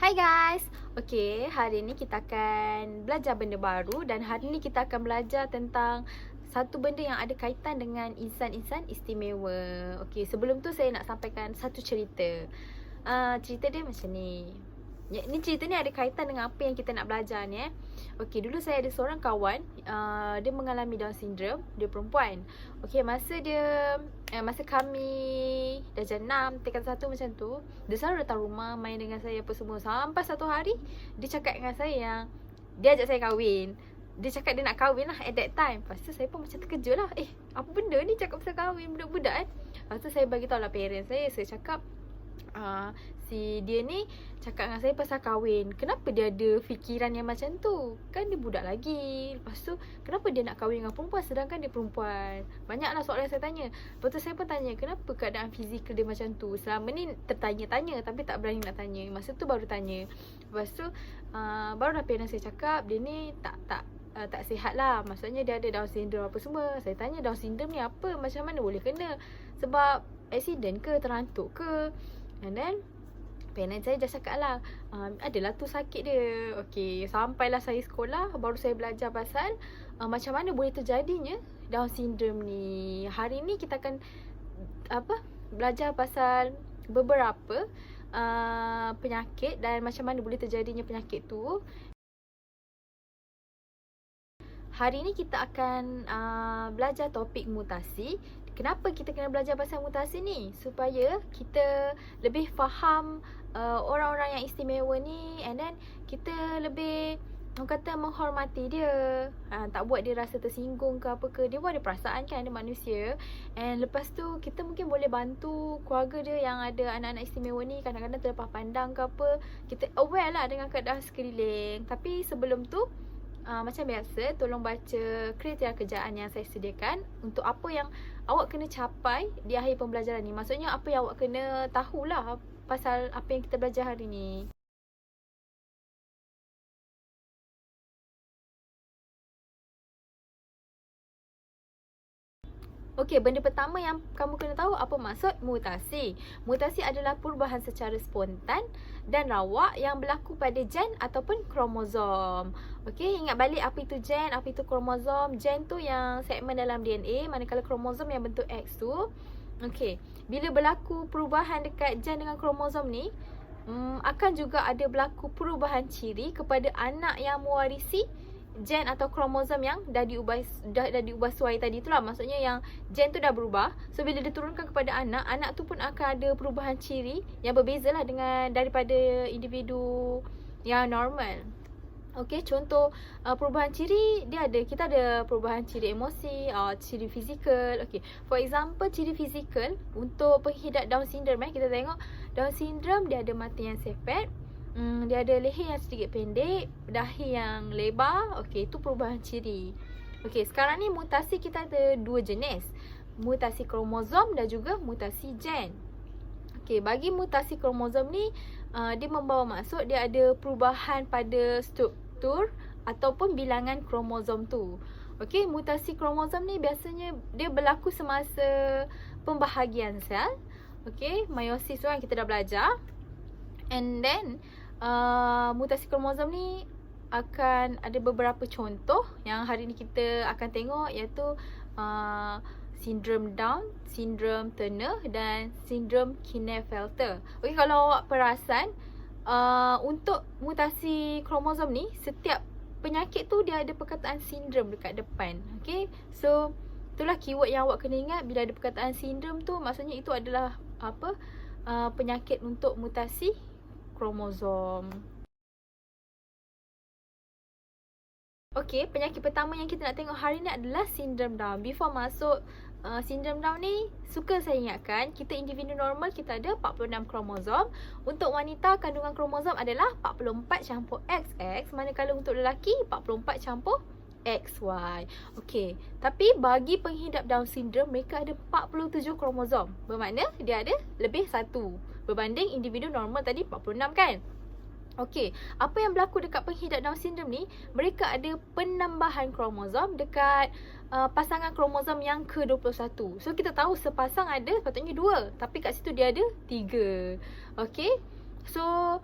Hai guys. Okay, hari ni kita akan belajar benda baru. Dan hari ni kita akan belajar tentang satu benda yang ada kaitan dengan insan-insan istimewa. Okay, sebelum tu saya nak sampaikan satu cerita. Cerita dia macam ni. Ni cerita ni ada kaitan dengan apa yang kita nak belajar ni. Okay, dulu saya ada seorang kawan, dia mengalami Down syndrome. Dia perempuan. Okay, masa kami darjah 6, tingkat 1 macam tu, dia selalu datang rumah, main dengan saya apa semua. Sampai satu hari dia cakap dengan saya yang dia ajak saya kahwin. Dia cakap dia nak kahwin lah at that time. Lepas tu saya pun macam terkejut lah. Apa benda ni cakap pasal kahwin budak-budak kan. Lepas tu saya bagi tahu lah parents saya. Saya cakap si dia ni cakap dengan saya pasal kahwin. Kenapa dia ada fikiran yang macam tu? Kan dia budak lagi. Lepas tu kenapa dia nak kahwin dengan perempuan sedangkan dia perempuan? Banyaklah soalan yang saya tanya. Lepas tu saya pun tanya, kenapa keadaan fizikal dia macam tu? Selama ni tertanya-tanya tapi tak berani nak tanya. Masa tu baru tanya. Lepas tu barulah parents saya cakap dia ni tak sihat lah. Maksudnya dia ada Down syndrome apa semua. Saya tanya Down syndrome ni apa? Macam mana boleh kena? Sebab accident ke? Terantuk ke? And then parents saya just cakap lah, adalah tu sakit dia. Okay, sampailah saya sekolah, baru saya belajar pasal macam mana boleh terjadinya Down syndrome ni. Hari ni kita akan belajar pasal beberapa penyakit dan macam mana boleh terjadinya penyakit tu. Hari ni kita akan belajar topik mutasi. Kenapa kita kena belajar pasal mutasi ni? Supaya kita lebih faham orang-orang yang istimewa ni. And then kita lebih, orang kata, menghormati dia. Tak buat dia rasa tersinggung ke apa ke. Dia pun ada perasaan kan, ada manusia. And lepas tu kita mungkin boleh bantu keluarga dia yang ada anak-anak istimewa ni. Kadang-kadang terlepas pandang ke apa. Kita aware lah dengan keadaan sekeliling. Tapi sebelum tu, macam biasa, tolong baca kriteria kerjaan yang saya sediakan untuk apa yang awak kena capai di akhir pembelajaran ni. Maksudnya apa yang awak kena tahulah pasal apa yang kita belajar hari ni. Okey, benda pertama yang kamu kena tahu apa maksud mutasi. Mutasi adalah perubahan secara spontan dan rawak yang berlaku pada gen ataupun kromosom. Okey, ingat balik apa itu gen, apa itu kromosom. Gen tu yang segmen dalam DNA, manakala kromosom yang bentuk X tu. Okey, bila berlaku perubahan dekat gen dengan kromosom ni, akan juga ada berlaku perubahan ciri kepada anak yang mewarisi gen atau kromosom yang dah diubah suai tadi itulah. Maksudnya yang gen tu dah berubah. So bila diturunkan kepada anak, anak tu pun akan ada perubahan ciri yang berbezalah dengan daripada individu yang normal. Okey, contoh perubahan ciri dia ada. Kita ada perubahan ciri emosi, ciri fizikal. Okey, for example, ciri fizikal untuk pengidap Down syndrome, kita tengok Down syndrome dia ada mata yang sepet. Dia ada leher yang sedikit pendek, dahi yang lebar. Okey, itu perubahan ciri. Okey, sekarang ni mutasi kita ada dua jenis. Mutasi kromosom dan juga mutasi gen. Okey, bagi mutasi kromosom ni, dia membawa maksud dia ada perubahan pada struktur ataupun bilangan kromosom tu. Okey, mutasi kromosom ni biasanya dia berlaku semasa pembahagian sel. Okey, meiosis tu kan kita dah belajar. And then mutasi kromosom ni akan ada beberapa contoh yang hari ni kita akan tengok, iaitu sindrom Down, sindrom Turner dan sindrom Klinefelter. Okey, kalau awak perasan, untuk mutasi kromosom ni, setiap penyakit tu dia ada perkataan sindrom dekat depan. Okey, so itulah keyword yang awak kena ingat. Bila ada perkataan sindrom tu, maksudnya itu adalah penyakit untuk mutasi kromosom. Okey, penyakit pertama yang kita nak tengok hari ni adalah sindrom Down. Before masuk sindrom Down ni, suka saya ingatkan, kita individu normal kita ada 46 kromosom. Untuk wanita, kandungan kromosom adalah 44 campur XX, manakala untuk lelaki 44 campur XY. Okey, tapi bagi pengidap Down syndrome, mereka ada 47 kromosom. Bermakna dia ada lebih satu berbanding individu normal tadi 46 kan. Okey, apa yang berlaku dekat pengidap Down syndrome ni, mereka ada penambahan kromosom dekat pasangan kromosom yang ke-21. So kita tahu sepasang ada sepatutnya 2, tapi kat situ dia ada 3. Okey. So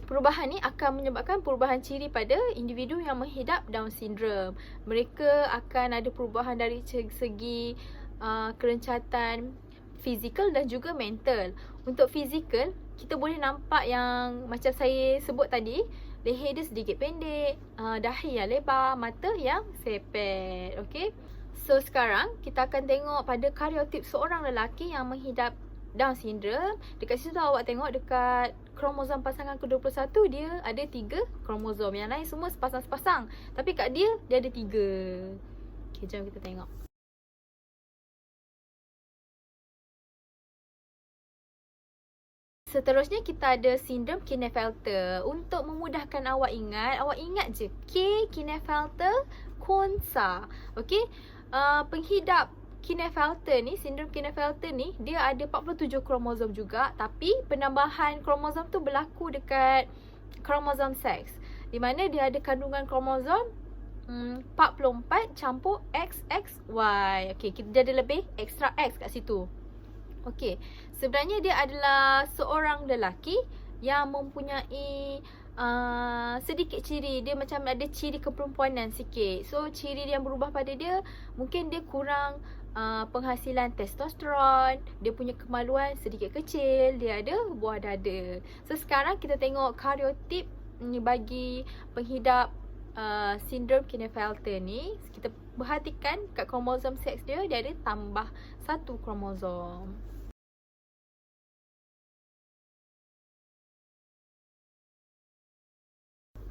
perubahan ni akan menyebabkan perubahan ciri pada individu yang menghidap Down syndrome. Mereka akan ada perubahan dari segi kerencatan fizikal dan juga mental. Untuk fizikal, kita boleh nampak yang macam saya sebut tadi, leher dia sedikit pendek, dahi yang lebar, mata yang sepet. Okay. So sekarang kita akan tengok pada karyotip seorang lelaki yang menghidap Down syndrome. Dekat situ awak tengok dekat kromosom pasangan ke-21 dia ada 3 kromosom. Yang lain semua sepasang-sepasang. Tapi kat dia ada 3. Okay, jom kita tengok. Seterusnya kita ada sindrom Klinefelter. Untuk memudahkan awak ingat je K Klinefelter Konsa. Okey. Penghidap Klinefelter ni, sindrom Klinefelter ni, dia ada 47 kromosom juga, tapi penambahan kromosom tu berlaku dekat kromosom seks, di mana dia ada kandungan kromosom 44 campur XXY. Okey, dia ada lebih extra X kat situ. Okey, sebenarnya dia adalah seorang lelaki yang mempunyai sedikit ciri. Dia macam ada ciri keperempuanan sikit. So ciri yang berubah pada dia, mungkin dia kurang penghasilan testosteron, dia punya kemaluan sedikit kecil, dia ada buah dada. So sekarang kita tengok karyotip bagi penghidap sindrom Klinefelter ni. Kita perhatikan kat kromosom seks dia ada tambah 1 kromosom.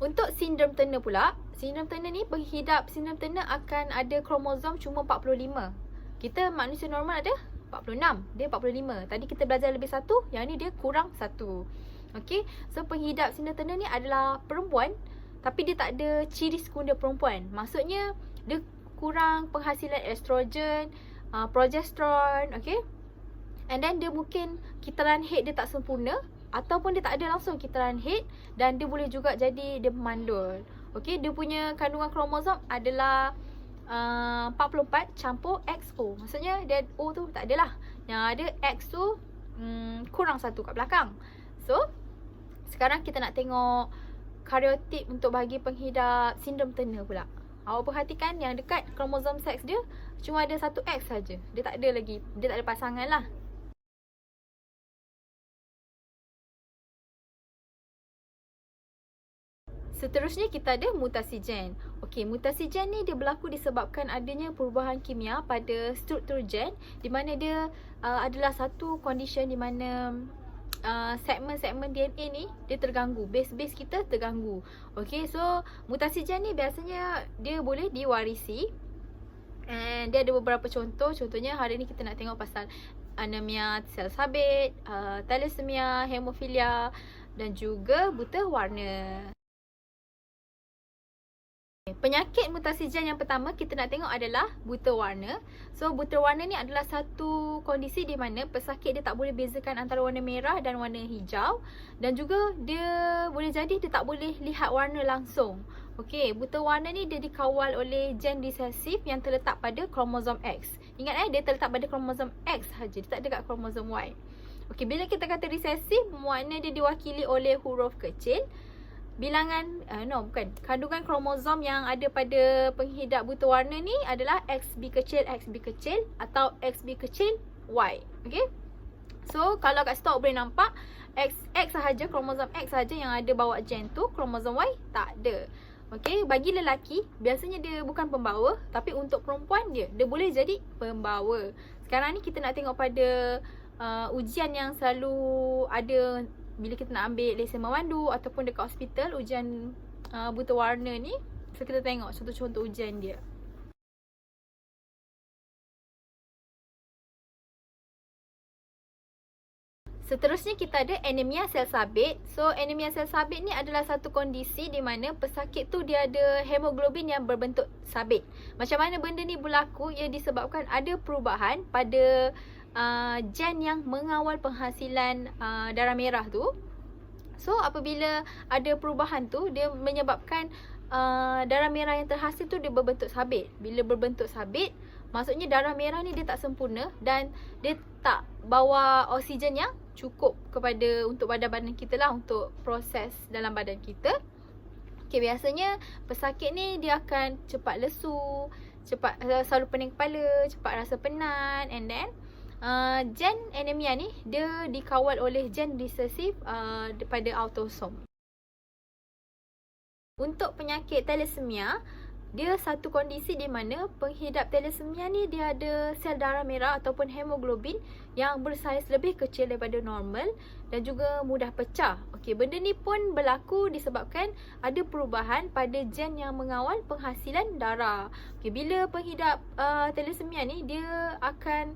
Untuk sindrom Turner pula, sindrom Turner ni, penghidap sindrom Turner akan ada kromosom cuma 45. Kita manusia normal ada 46, dia 45. Tadi kita belajar lebih 1, yang ni dia kurang 1. Okey, so penghidap sindrom Turner ni adalah perempuan, tapi dia tak ada ciri sekunda perempuan. Maksudnya dia kurang penghasilan estrogen, progesteron, okey. And then dia mungkin kitaran head dia tak sempurna, ataupun dia tak ada langsung kitaran head, dan dia boleh juga jadi dia memandul. Okey, dia punya kandungan kromosom adalah 44 campur XO. Maksudnya dia O tu tak adalah. Yang ada X tu kurang 1 kat belakang. So sekarang kita nak tengok karyotip untuk bagi penghidap sindrom Turner pula. Awak perhatikan yang dekat kromosom seks dia cuma ada 1 X saja. Dia tak ada lagi, dia tak ada pasangan lah. Seterusnya kita ada mutasi gen. Okey, mutasi gen ni dia berlaku disebabkan adanya perubahan kimia pada struktur gen, di mana dia adalah satu condition di mana segmen-segmen DNA ni dia terganggu, base-base kita terganggu. Okey, so mutasi gen ni biasanya dia boleh diwarisi. And dia ada beberapa contoh. Contohnya hari ni kita nak tengok pasal anemia sel sabit, thalassemia, hemofilia dan juga buta warna. Penyakit mutasi gen yang pertama kita nak tengok adalah buta warna. So buta warna ni adalah satu kondisi di mana pesakit dia tak boleh bezakan antara warna merah dan warna hijau, dan juga dia boleh jadi dia tak boleh lihat warna langsung. Okey, buta warna ni dia dikawal oleh gen resesif yang terletak pada kromosom X. Ingat dia terletak pada kromosom X saja, dia tak ada kat kromosom Y. Okey, bila kita kata resesif, makna dia diwakili oleh huruf kecil. Bilangan, kandungan kromosom yang ada pada penghidap buta warna ni adalah XB kecil atau XB kecil Y. Okay. So kalau kat situ awak boleh nampak X sahaja, kromosom X sahaja yang ada bawa gen tu, kromosom Y tak ada. Okay, bagi lelaki biasanya dia bukan pembawa, tapi untuk perempuan dia boleh jadi pembawa. Sekarang ni kita nak tengok pada ujian yang selalu ada bila kita nak ambil lesen memandu ataupun dekat hospital, ujian buta warna ni. So kita tengok contoh-contoh ujian dia. Seterusnya kita ada anemia sel sabit. So anemia sel sabit ni adalah satu kondisi di mana pesakit tu dia ada hemoglobin yang berbentuk sabit. Macam mana benda ni berlaku? Ia disebabkan ada perubahan pada gen yang mengawal penghasilan darah merah tu. So apabila ada perubahan tu, dia menyebabkan darah merah yang terhasil tu dia berbentuk sabit. Bila berbentuk sabit, Maksudnya darah merah ni dia tak sempurna dan dia tak bawa oksigen yang cukup kepada untuk badan-badan kita lah, untuk proses dalam badan kita. Okay, biasanya pesakit ni dia akan cepat lesu, cepat selalu pening kepala, cepat rasa penat, and then gen anemia ni dia dikawal oleh gen resesif pada autosom. Untuk penyakit thalassemia, dia satu kondisi di mana penghidap thalassemia ni dia ada sel darah merah ataupun hemoglobin yang bersaiz lebih kecil daripada normal dan juga mudah pecah. Okey, benda ni pun berlaku disebabkan ada perubahan pada gen yang mengawal penghasilan darah. Okey, bila penghidap thalassemia ni dia akan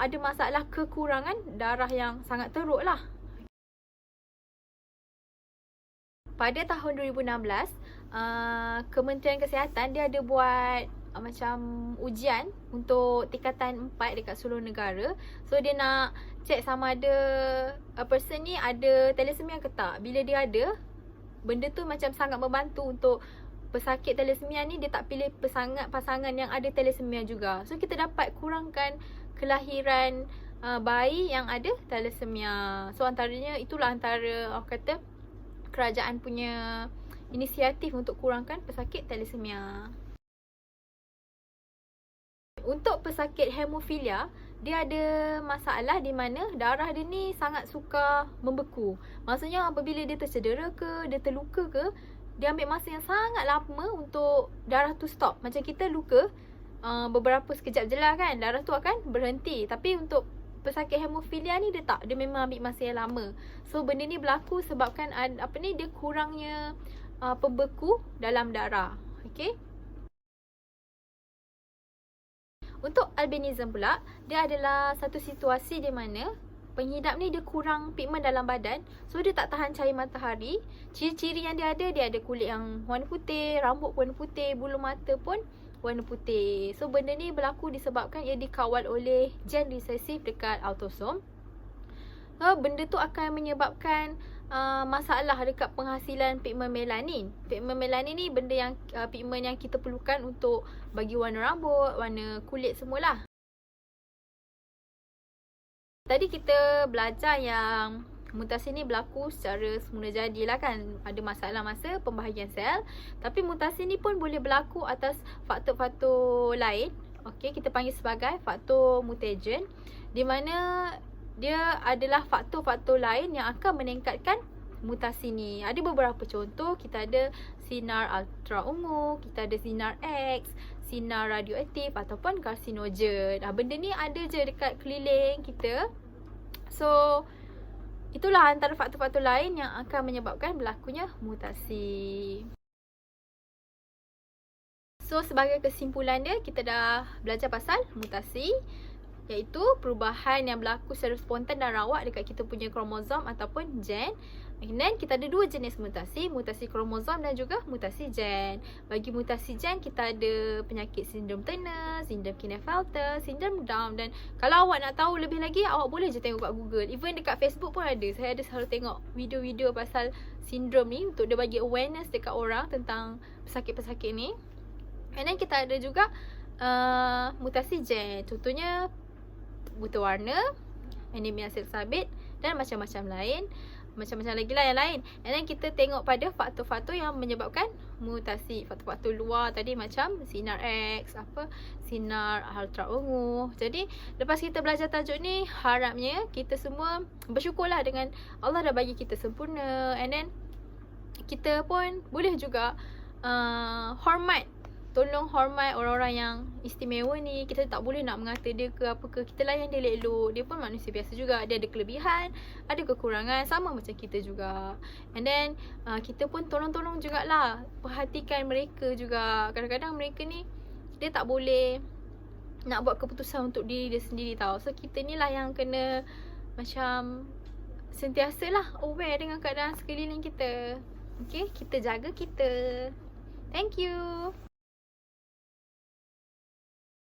ada masalah kekurangan darah yang sangat teruk lah. Pada tahun 2016, Kementerian Kesihatan dia ada buat macam ujian untuk tingkatan 4 dekat seluruh negara. So dia nak check sama ada person ni ada thalassemia ke tak. Bila dia ada, benda tu macam sangat membantu untuk pesakit thalassemia ni, dia tak pilih pasangan yang ada thalassemia juga. So kita dapat kurangkan kelahiran bayi yang ada thalassemia. So antaranya itulah antara orang kata kerajaan punya inisiatif untuk kurangkan pesakit thalassemia. Untuk pesakit hemofilia, dia ada masalah di mana darah dia ni sangat suka membeku. Maksudnya apabila dia tercedera ke, dia terluka ke, dia ambil masa yang sangat lama untuk darah tu stop. Macam kita luka, beberapa sekejap je lah kan, darah tu akan berhenti. Tapi untuk pesakit hemofilia ni dia tak, dia memang ambil masa yang lama. So benda ni berlaku sebabkan dia kurangnya pembeku dalam darah. Okey. Untuk albinism pula, dia adalah satu situasi di mana penghidap ni dia kurang pigmen dalam badan. So dia tak tahan cahaya matahari. Ciri-ciri yang dia ada kulit yang warna putih, rambut warna putih, bulu mata pun warna putih. So benda ni berlaku disebabkan ia dikawal oleh gen resesif dekat autosom. Benda tu akan menyebabkan masalah dekat penghasilan pigmen melanin. Pigmen melanin ni benda yang pigmen yang kita perlukan untuk bagi warna rambut, warna kulit semualah. Tadi kita belajar yang mutasi ni berlaku secara semula jadilah kan. Ada masalah masa pembahagian sel. Tapi mutasi ni pun boleh berlaku atas faktor-faktor lain. Okey, kita panggil sebagai faktor mutagen, di mana dia adalah faktor-faktor lain yang akan meningkatkan mutasi ni. Ada beberapa contoh. Kita ada sinar ultra ungu, kita ada sinar X, sinar radioaktif ataupun karsinogen. Benda ni ada je dekat keliling kita. So itulah antara faktor-faktor lain yang akan menyebabkan berlakunya mutasi. So sebagai kesimpulan dia, kita dah belajar pasal mutasi, iaitu perubahan yang berlaku secara spontan dan rawak dekat kita punya kromosom ataupun gen. Dan kita ada dua jenis mutasi, mutasi kromosom dan juga mutasi gen. Bagi mutasi gen, kita ada penyakit sindrom Turner, sindrom Klinefelter, sindrom Down. Dan kalau awak nak tahu lebih lagi, awak boleh je tengok kat Google. Even dekat Facebook pun ada. Saya ada selalu tengok video-video pasal sindrom ni untuk dia bagi awareness dekat orang tentang pesakit-pesakit ni. And then kita ada juga mutasi gen. Contohnya buta warna, anemia sel sabit dan macam-macam lain. Macam-macam lagi lah yang lain. And then kita tengok pada faktor-faktor yang menyebabkan mutasi. Faktor-faktor luar tadi macam sinar X, sinar ultra ungu. Jadi lepas kita belajar tajuk ni, harapnya kita semua bersyukurlah dengan Allah dah bagi kita sempurna. And then kita pun boleh juga tolong hormat orang-orang yang istimewa ni. Kita tak boleh nak mengata dia ke apa ke. Kita layan dia elok-elok. Dia pun manusia biasa juga. Dia ada kelebihan, ada kekurangan, sama macam kita juga. And then kita pun tolong-tolong jugalah, perhatikan mereka juga. Kadang-kadang mereka ni dia tak boleh nak buat keputusan untuk diri dia sendiri tau. So kita ni lah yang kena macam sentiasalah aware dengan keadaan sekeliling kita. Okay, kita jaga kita. Thank you.